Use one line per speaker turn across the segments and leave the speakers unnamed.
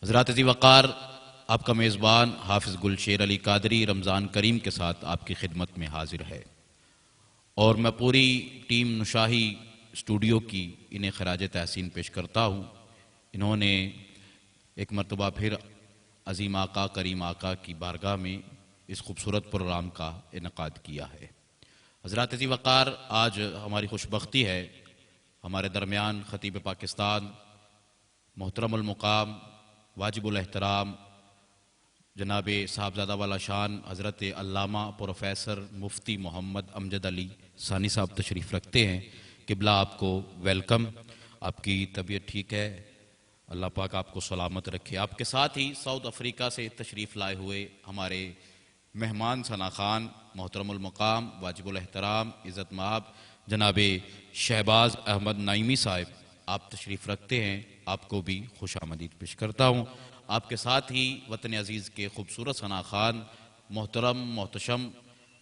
حضرات عزیز وقار، آپ کا میزبان حافظ گلشیر علی قادری رمضان کریم کے ساتھ آپ کی خدمت میں حاضر ہے، اور میں پوری ٹیم نشاہی اسٹوڈیو کی انہیں خراج تحسین پیش کرتا ہوں۔ انہوں نے ایک مرتبہ پھر عظیم آقا کریم آقا کی بارگاہ میں اس خوبصورت پروگرام کا انعقاد کیا ہے۔ حضرات عزیز وقار، آج ہماری خوش بختی ہے ہمارے درمیان خطیب پاکستان محترم المقام واجب الاحترام جناب صاحبزادہ والا شان حضرت علامہ پروفیسر مفتی محمد امجد علی ثانی صاحب تشریف رکھتے ہیں۔ قبلہ آپ کو ویلکم، آپ کی طبیعت ٹھیک ہے، اللہ پاک آپ کو سلامت رکھے۔ آپ کے ساتھ ہی ساؤتھ افریقہ سے تشریف لائے ہوئے ہمارے مہمان ثنا خان محترم المقام واجب الاحترام عزت مآب جناب شہباز احمد نعیمی صاحب آپ تشریف رکھتے ہیں، آپ کو بھی خوش آمدید پیش کرتا ہوں۔ آپ کے ساتھ ہی وطن عزیز کے خوبصورت ثنا خان محترم محتشم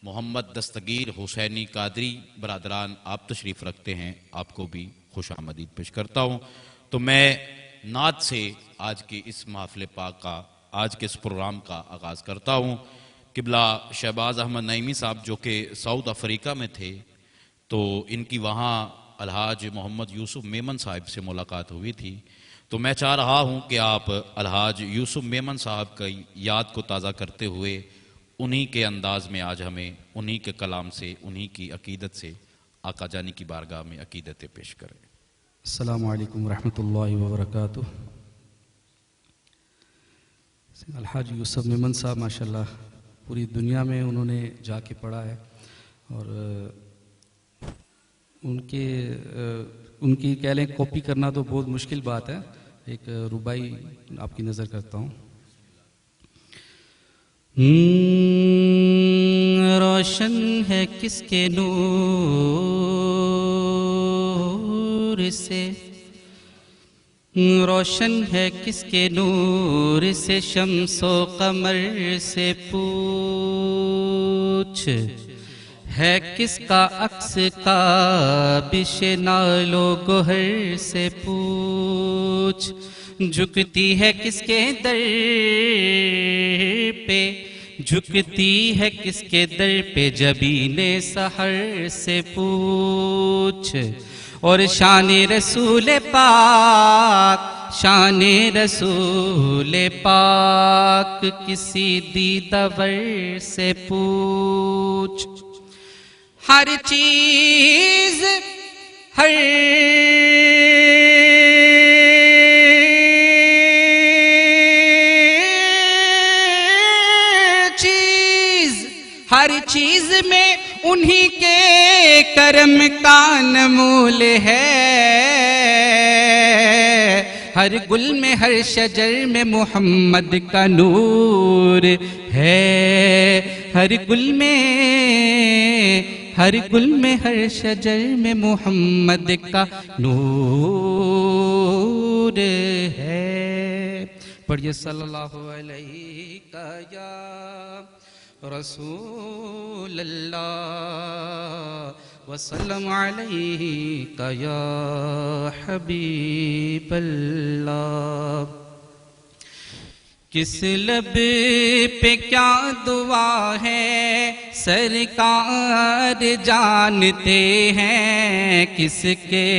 محمد دستگیر حسینی قادری برادران آپ تشریف رکھتے ہیں، آپ کو بھی خوش آمدید پیش کرتا ہوں۔ تو میں نعت سے آج کے اس محفل پاک کا، آج کے اس پروگرام کا آغاز کرتا ہوں۔ قبلہ شہباز احمد نعیمی صاحب جو کہ ساؤتھ افریقہ میں تھے، تو ان کی وہاں الحاج محمد یوسف میمن صاحب سے ملاقات ہوئی تھی، تو میں چاہ رہا ہوں کہ آپ الحاج یوسف میمن صاحب کی یاد کو تازہ کرتے ہوئے انہی کے انداز میں آج ہمیں انہی کے کلام سے، انہی کی عقیدت سے آقا جانی کی بارگاہ میں عقیدتیں پیش کریں۔
السلام علیکم ورحمۃ اللہ وبرکاتہ۔ الحاج یوسف میمن صاحب ماشاءاللہ پوری دنیا میں انہوں نے جا کے پڑھا ہے، اور ان کی کہہ لیں کاپی کرنا تو بہت مشکل بات ہے۔ ایک ربائی آپ کی نظر کرتا ہوں۔ روشن ہے کس کے نور سے، روشن ہے کس کے نور سے، شمس و قمر سے پوچھ، ہے کس کا عکس کابش نال و گوہر سے پوچھ، جھکتی ہے کس کے در پہ، جھکتی ہے کس کے در پہ، جبین سحر سے پوچھ، اور شان رسول پاک، شان رسول پاک کسی دیدہ ور سے پوچھ، ہر چیز ہر چیز میں انہی کے کرم کا نمول ہے، ہر گل میں ہر شجر میں محمد کا نور ہے، ہر گل میں ہر شجر میں محمد کا نور ہے۔ پڑھیے صلی اللہ علیہ یا رسول اللہ وسلم علیہ یا حبیب اللہ۔ کس لب پہ کیا دعا ہے سرکار جانتے ہیں، کس کے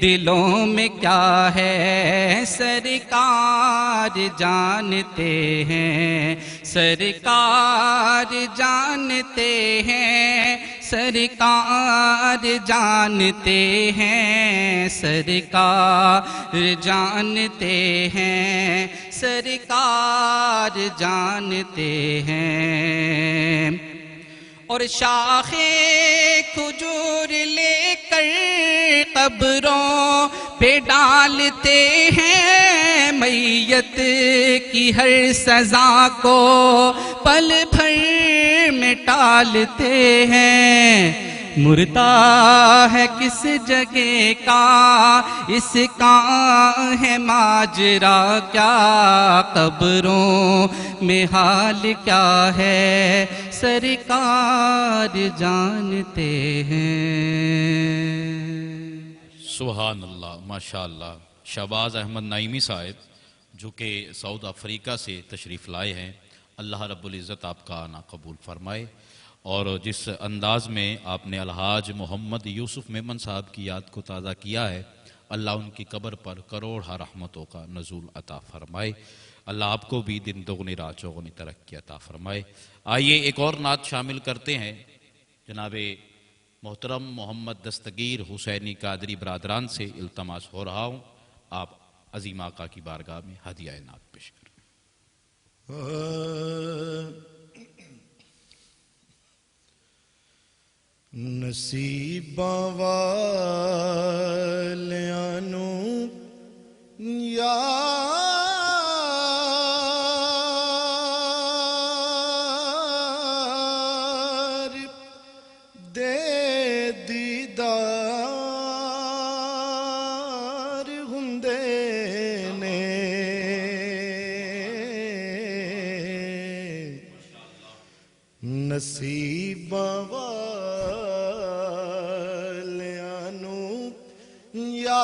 دلوں میں کیا ہے سرکار جانتے ہیں، سرکار جانتے ہیں، سرکار جانتے ہیں، سرکار جانتے ہیں، سرکار جانتے ہیں، اور شاخ کھجور لے کر قبروں پہ ڈالتے ہیں، میت کی ہر سزا کو پل بھر میں ٹالتے ہیں، مردہ ہے کس جگہ کا اس کا ہے ماجرا کیا، قبروں میں حال کیا ہے سرکار جانتے ہیں۔
سبحان اللہ، ماشاءاللہ۔ شہباز احمد نعیمی صاحب جو کہ ساؤتھ افریقہ سے تشریف لائے ہیں، اللہ رب العزت آپ کا آنا قبول فرمائے، اور جس انداز میں آپ نے الحاج محمد یوسف میمن صاحب کی یاد کو تازہ کیا ہے، اللہ ان کی قبر پر کروڑہ رحمتوں کا نزول عطا فرمائے، اللہ آپ کو بھی دن دگنی رات چوگنی ترقی عطا فرمائے۔ آئیے ایک اور نعت شامل کرتے ہیں، جناب محترم محمد دستگیر حسینی قادری برادران سے التماس ہو رہا ہوں، آپ عظیم آقا کی بارگاہ میں ہدیہ نعت پیش کریں۔
نصیباں والیاں نوں یار دے دیدار ہوندے نے، نصیباں والیاں نوں یار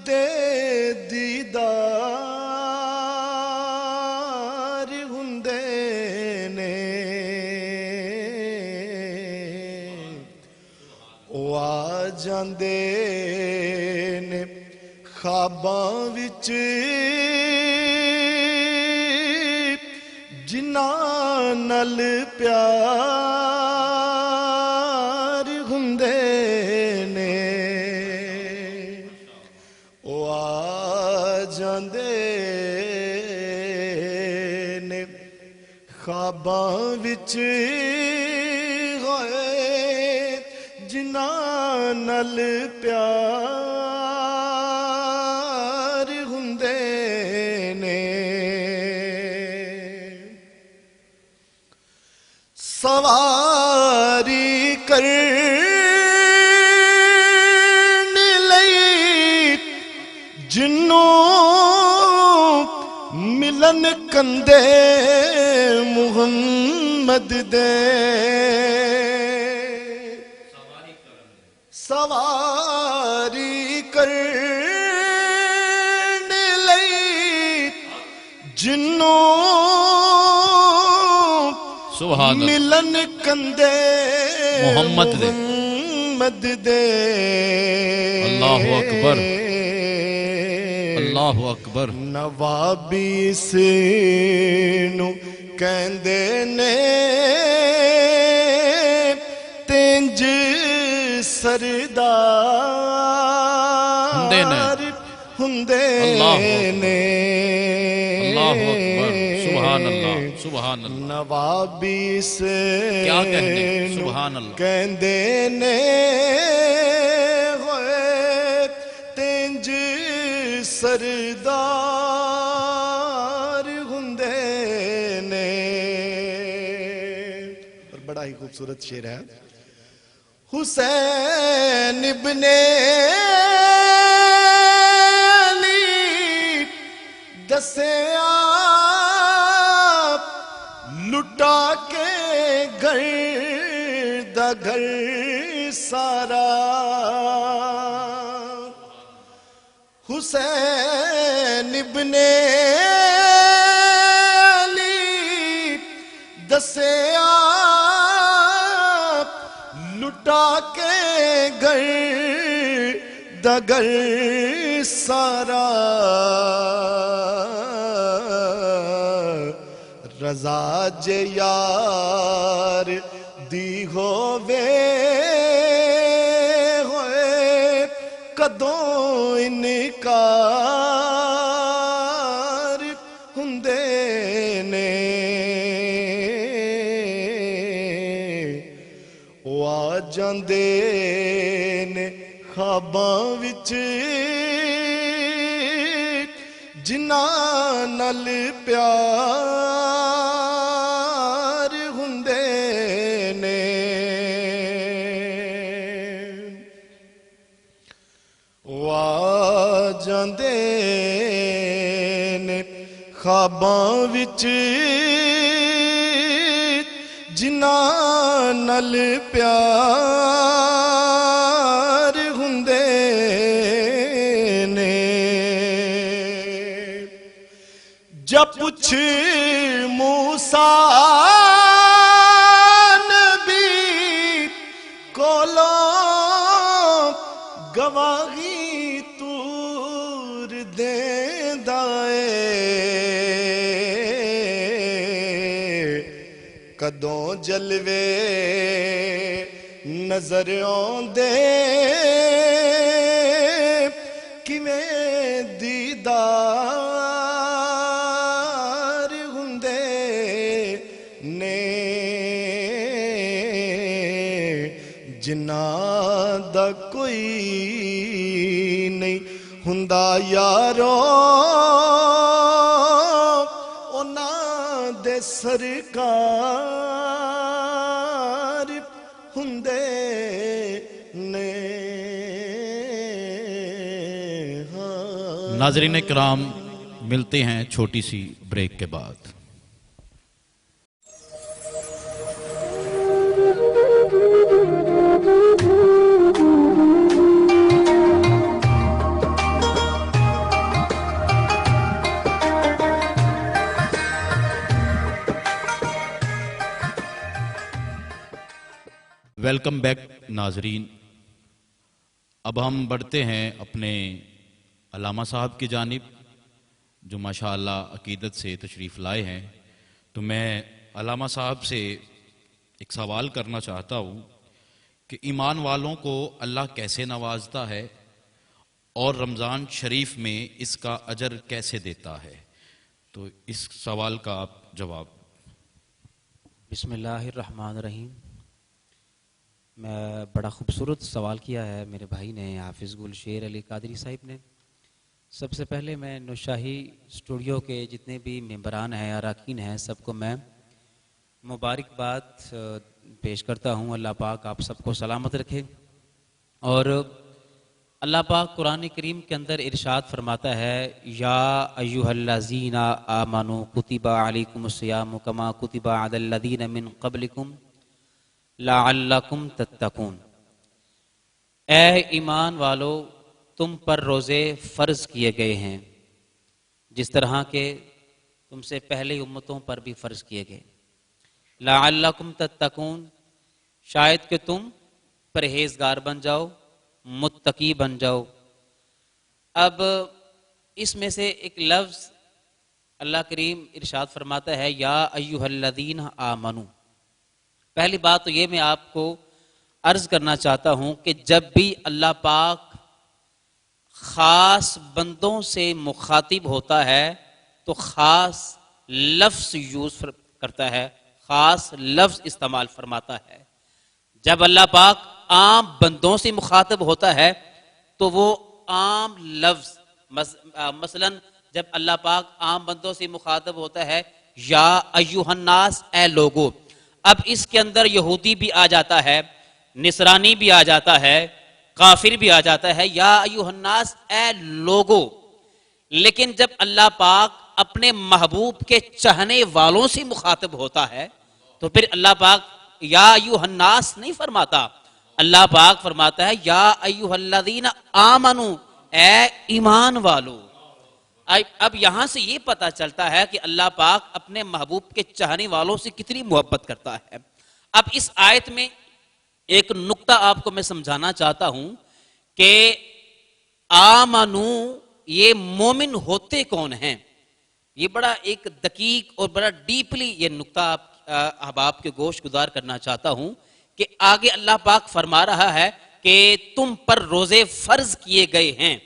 دے دیدار ہوندے نے، او آ جاندے نے خواباں وچ جنہاں نال پیار ہوندے نے، او آ جاندے نے خواباں وچ ہوئے جنہاں نال پیار ہوندے نے، سواری کرن لئی جنوں ملن کندے محمد دے، سواری کرن لئی جنوں
سبحان اللہ،
ملن کندے
محمد دے،
محمد دے،
اللہ اکبر، اللہ اکبر،
نوابی نو کہندے نے تینج سردار ہوندے نے،
اللہ اکبر، سبحان اللہ، سبحان اللہ،
نوابی
کیا کہنے، سبحان اللہ،
کہندے نے ہوئے تینج سردار ہوندے نے، اور بڑا ہی خوبصورت شعر ہے۔ حسین ابن علی دسے آپ لٹا کے گھر دا گھر سارا، حسین ابن علی دسے آپ لٹا کے گھر دا گھر سارا، رضا جے یار دی ہووے ہوئے کدوں انکار ہوندے نے، او آ جاندے نے خواباں وچ جنہاں نال پیار ہوندے نے، او آ جاندے نے خواباں وچ جنہاں نال پیار ہوندے جب پوچھ موسیٰ نبی کولوں گواہی تور دیندا اے کدوں جلوے نظر آندے کیویں دیدار ہوندے نے جنہاں دا کوئی نہیں ہوندا یارو انہاں دے سرکار ہوندے نے
ناظرین کرام، ملتے ہیں چھوٹی سی بریک کے بعد۔ ویلکم بیک ناظرین، اب ہم بڑھتے ہیں اپنے علامہ صاحب کی جانب جو ماشاءاللہ عقیدت سے تشریف لائے ہیں۔ تو میں علامہ صاحب سے ایک سوال کرنا چاہتا ہوں کہ ایمان والوں کو اللہ کیسے نوازتا ہے اور رمضان شریف میں اس کا اجر کیسے دیتا ہے؟ تو اس سوال کا آپ جواب۔
بسم اللہ الرحمن الرحیم۔ میں بڑا خوبصورت سوال کیا ہے میرے بھائی نے، حافظ گلشیر علی قادری صاحب نے۔ سب سے پہلے میں نوشاہی اسٹوڈیو کے جتنے بھی ممبران ہیں، اراکین ہیں، سب کو میں مبارکباد پیش کرتا ہوں۔ اللہ پاک آپ سب کو سلامت رکھے۔ اور اللہ پاک قرآن کریم کے اندر ارشاد فرماتا ہے، یا ایھا الذین آمنوا کتب علیکم الصیام کما کتب علی الذین من قبلکم لعلکم تتقون۔ اے ایمان والو، تم پر روزے فرض کیے گئے ہیں جس طرح کے تم سے پہلے امتوں پر بھی فرض کیے گئے۔ لعلکم تتقون، شاید کہ تم پرہیزگار بن جاؤ، متقی بن جاؤ۔ اب اس میں سے ایک لفظ اللہ کریم ارشاد فرماتا ہے، یا ایھا الذین آمنو۔ پہلی بات تو یہ میں آپ کو عرض کرنا چاہتا ہوں کہ جب بھی اللہ پاک خاص بندوں سے مخاطب ہوتا ہے تو خاص لفظ یوز کرتا ہے، خاص لفظ استعمال فرماتا ہے۔ جب اللہ پاک عام بندوں سے مخاطب ہوتا ہے تو وہ عام لفظ، مثلا جب اللہ پاک عام بندوں سے مخاطب ہوتا ہے، یا ایھا الناس، اے لوگو، اب اس کے اندر یہودی بھی آ جاتا ہے، نصرانی بھی آ جاتا ہے، کافر بھی آ جاتا ہے، یا ایھا الناس، اے لوگو۔ لیکن جب اللہ پاک اپنے محبوب کے چاہنے والوں سے مخاطب ہوتا ہے تو پھر اللہ پاک یا ایھا الناس نہیں فرماتا، اللہ پاک فرماتا ہے یا ایھا الذین آمنو، اے ایمان والو۔ اب یہاں سے یہ پتہ چلتا ہے کہ اللہ پاک اپنے محبوب کے چاہنے والوں سے کتنی محبت کرتا ہے۔ اب اس آیت میں ایک نقطہ آپ کو میں سمجھانا چاہتا ہوں کہ آمنو، یہ مومن ہوتے کون ہیں؟ یہ بڑا ایک دقیق اور بڑا ڈیپلی یہ نقطہ احباب کے گوش گزار کرنا چاہتا ہوں کہ آگے اللہ پاک فرما رہا ہے کہ تم پر روزے فرض کیے گئے ہیں۔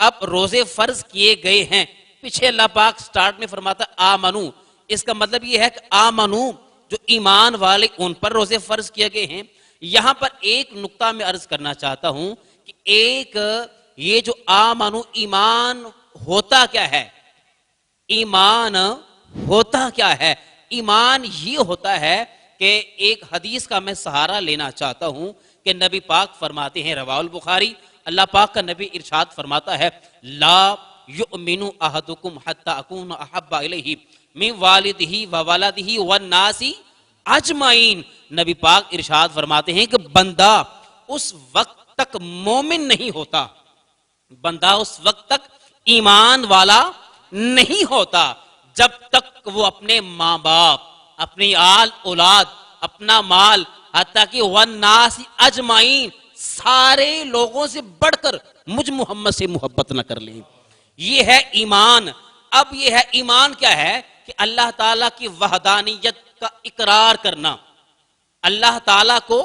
اب روزے فرض کیے گئے ہیں، پیچھے اللہ پاک سٹارٹ میں فرماتا آمنو، اس کا مطلب یہ ہے کہ آمنو جو ایمان والے ان پر روزے فرض کیے گئے ہیں۔ یہاں پر ایک نقطہ میں عرض کرنا چاہتا ہوں کہ ایک یہ جو آمنو، ایمان ہوتا کیا ہے؟ ایمان ہوتا کیا ہے؟ ایمان یہ ہوتا ہے کہ ایک حدیث کا میں سہارا لینا چاہتا ہوں کہ نبی پاک فرماتے ہیں، رواہ البخاری، اللہ پاک کا نبی ارشاد فرماتا ہے، لا یؤمن احدکم حتی اکون احب الیہ من والدہ وولدہ والناس اجمعین۔ نبی پاک ارشاد فرماتے ہیں کہ بندہ اس وقت تک مومن نہیں ہوتا، بندہ اس وقت تک ایمان والا نہیں ہوتا جب تک وہ اپنے ماں باپ، اپنی آل اولاد، اپنا مال، حتیٰ کہ والناس اجمعین، سارے لوگوں سے بڑھ کر مجھ محمد سے محبت نہ کر لیں. یہ ہے ایمان. اب یہ ہے ایمان کیا ہے کہ اللہ تعالیٰ کی وحدانیت کا اقرار کرنا، اللہ تعالیٰ کو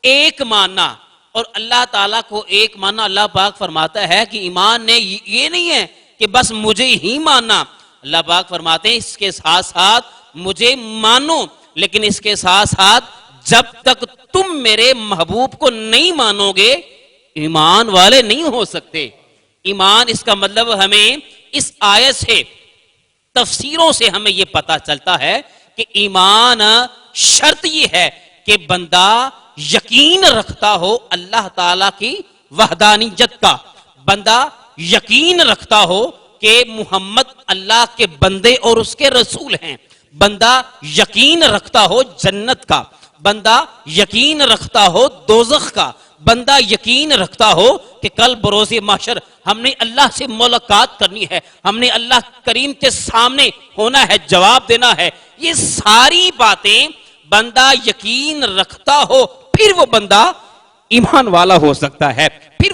ایک ماننا. اور اللہ تعالیٰ کو ایک ماننا، اللہ پاک فرماتا ہے کہ ایمان نے یہ نہیں ہے کہ بس مجھے ہی ماننا. اللہ پاک فرماتے ہیں اس کے ساتھ ساتھ مجھے مانو، لیکن اس کے ساتھ ساتھ جب تک تم میرے محبوب کو نہیں مانو گے ایمان والے نہیں ہو سکتے. ایمان اس کا مطلب ہمیں اس آیت سے، تفسیروں سے ہمیں یہ پتا چلتا ہے کہ ایمان شرط یہ ہے کہ بندہ یقین رکھتا ہو اللہ تعالی کی وحدانیت کا، بندہ یقین رکھتا ہو کہ محمد اللہ کے بندے اور اس کے رسول ہیں، بندہ یقین رکھتا ہو جنت کا، بندہ یقین رکھتا ہو دوزخ کا، بندہ یقین رکھتا ہو کہ کل بروز محشر ہم نے اللہ سے ملاقات کرنی ہے، ہم نے اللہ کریم کے سامنے ہونا ہے، جواب دینا ہے. یہ ساری باتیں بندہ یقین رکھتا ہو، پھر وہ بندہ ایمان والا ہو سکتا ہے، پھر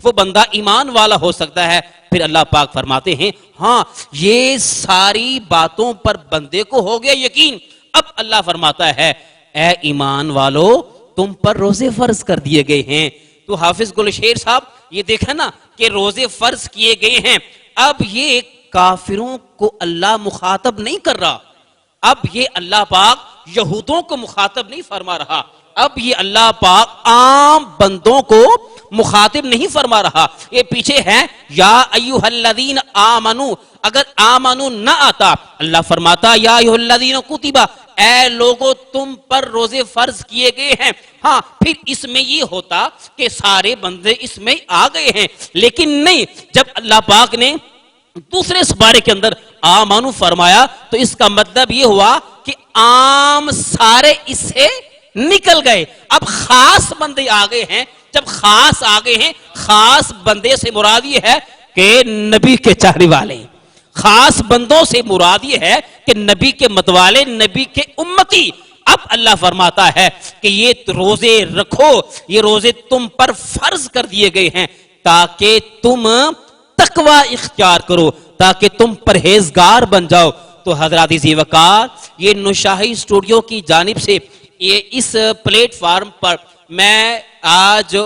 وہ بندہ ایمان والا ہو سکتا ہے. پھر اللہ پاک فرماتے ہیں ہاں یہ ساری باتوں پر بندے کو ہو گیا یقین. اب اللہ فرماتا ہے اے ایمان والو تم پر روزے فرض کر دیے گئے ہیں. تو حافظ گلشیر صاحب یہ دیکھا نا کہ روزے فرض کیے گئے ہیں. اب یہ کافروں کو اللہ مخاطب نہیں کر رہا، اب یہ اللہ پاک یہودوں کو مخاطب نہیں فرما رہا، اب یہ اللہ پاک عام بندوں کو مخاطب نہیں فرما رہا. یہ پیچھے ہے یا ایھا الذین آمنو، اگر آمنو نہ آتا اللہ فرماتا یا ایھا الذین کتب، اے لوگو تم پر روزے فرض کیے گئے ہیں. ہاں پھر اس میں یہ ہوتا کہ سارے بندے اس میں آ گئے ہیں، لیکن نہیں، جب اللہ پاک نے دوسرے سپارے کے اندر آمنو فرمایا تو اس کا مطلب یہ ہوا کہ عام سارے اس سے نکل گئے. اب خاص بندے آ گئے ہیں. جب خاص آ گئے ہیں، خاص بندے سے مراد یہ ہے کہ نبی کے چاہنے والے، خاص بندوں سے مراد یہ ہے کہ نبی کے متوالے، نبی کے امتی. اب اللہ فرماتا ہے کہ یہ روزے رکھو، یہ روزے تم پر فرض کر دیے گئے ہیں تاکہ تم تقوی اختیار کرو، تاکہ تم پرہیزگار بن جاؤ. تو حضرات ذی وقار یہ نشاہی اسٹوڈیو کی جانب سے یہ اس پلیٹ فارم پر میں آج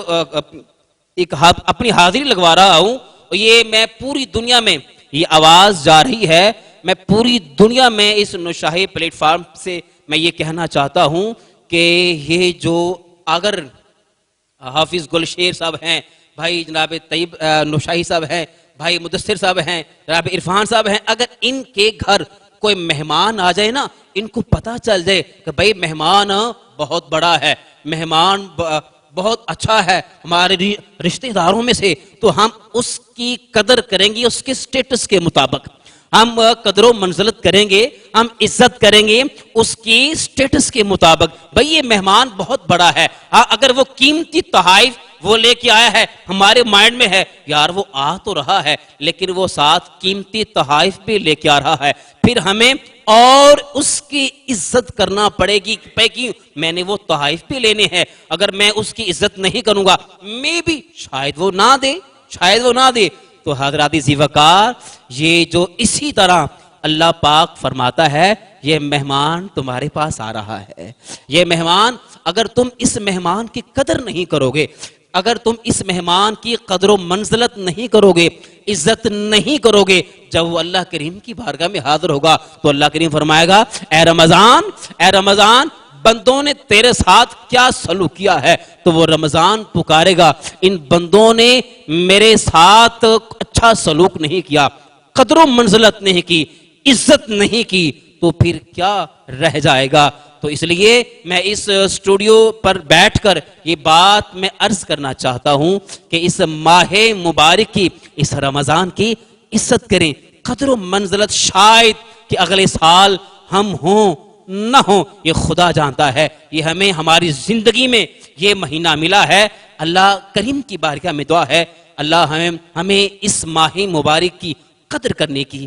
ایک اپنی حاضری لگوا رہا ہوں. یہ میں پوری دنیا میں یہ آواز جا رہی ہے، میں پوری دنیا میں اس نشاہی پلیٹ فارم سے میں یہ کہنا چاہتا ہوں کہ یہ جو اگر حافظ گلشیر صاحب ہیں، بھائی جناب طیب نشاہی صاحب ہیں، بھائی مدثر صاحب ہیں، جناب عرفان صاحب ہیں، اگر ان کے گھر کوئی مہمان آ جائے نا، ان کو پتا چل جائے کہ بھائی مہمان بہت بڑا ہے، مہمان بہت اچھا ہے ہمارے رشتہ داروں میں سے، تو ہم اس کی قدر کریں گے، اس کے سٹیٹس کے مطابق ہم قدر و منزلت کریں گے، ہم عزت کریں گے اس کی سٹیٹس کے مطابق. بھئی یہ مہمان بہت بڑا ہے. اگر وہ قیمتی تحائف وہ لے کے آیا ہے، ہمارے مائنڈ میں ہے یار وہ آ تو رہا ہے لیکن وہ ساتھ قیمتی تحائف بھی لے کے آ رہا ہے، پھر ہمیں اور اس کی عزت کرنا پڑے گی کہ میں نے وہ تحائف بھی لینے ہیں. اگر میں اس کی عزت نہیں کروں گا میں بھی شاید وہ نہ دے. تو حضرات ذی وقار یہ جو اسی طرح اللہ پاک فرماتا ہے یہ مہمان تمہارے پاس آ رہا ہے، یہ مہمان اگر تم اس مہمان کی قدر نہیں کرو گے، اگر تم اس مہمان کی قدر و منزلت نہیں کرو گے، عزت نہیں کرو گے، جب وہ اللہ کریم کی بارگاہ میں حاضر ہوگا تو اللہ کریم فرمائے گا اے رمضان بندوں نے تیرے ساتھ کیا سلوک کیا ہے. تو وہ رمضان پکارے گا ان بندوں نے میرے ساتھ اچھا سلوک نہیں کیا، قدر و منزلت نہیں کی، عزت نہیں کی، تو پھر کیا رہ جائے گا. تو اس لیے میں اس اسٹوڈیو پر بیٹھ کر یہ بات میں عرض کرنا چاہتا ہوں کہ اس ماہ مبارک کی، اس رمضان کی عزت کریں، قدر و منزلت شاید کہ اگلے سال ہم ہوں نہ ہوں یہ خدا جانتا ہے. یہ ہمیں ہماری زندگی میں یہ مہینہ ملا ہے. اللہ کریم کی بارگاہ میں دعا ہے اللہ ہمیں اس ماہ مبارک کی قدر کرنے کی